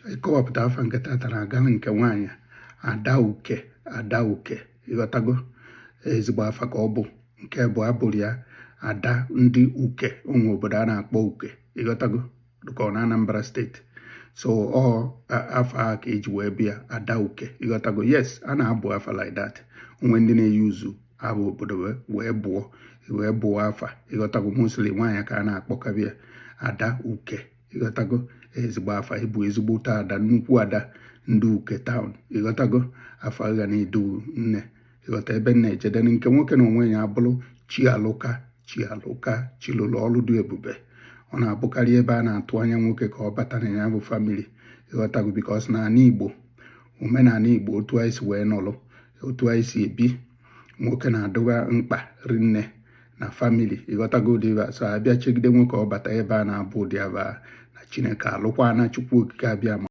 ịkọwapụta afa nke tatara agala nke nwaanyị Adauke ịghọtago ezigbo afa ka ọ bụ nke bụ abụrụ ya ada ndị uke ụmụ obodo a na-akpọ uke ịghọtago dịka ọ na Anambra steeti so ọ afọ a ka eji wee bịa Adauke ịghọtago yes a na-abụ afa like that onwe ndị na-eyi uzu abụ obodo wee bụọ afa ịghọtago mostly nwaanyị ka a na-akpọkabịa Adauke ịghọtago ezigbo afa ịbụ ezigbo ụtọ ada nnukwu ada ndị uke taụn ịghọtago afa ga na-edu nne ịghọta ebe nna ejede nke nwoke na onwe ya abụrụ Chialụka Chilụlụ ọlụ dị ebube ọ na-abụkarị ebe a na-atụ anya nwoke ka ọ bata na ya bụ famili ịghọtago bikos na ala Igbo omenala Igbo otu anyị si wee nọlụ otu anyị si ebi nwoke na-adụga mkpa rinne na famili ịghọtago ụdịba so abịa chegide nwoke ọ bata ebe a na-abụ ụdị aba na Chineke alụkwa na Chukwu okike abịa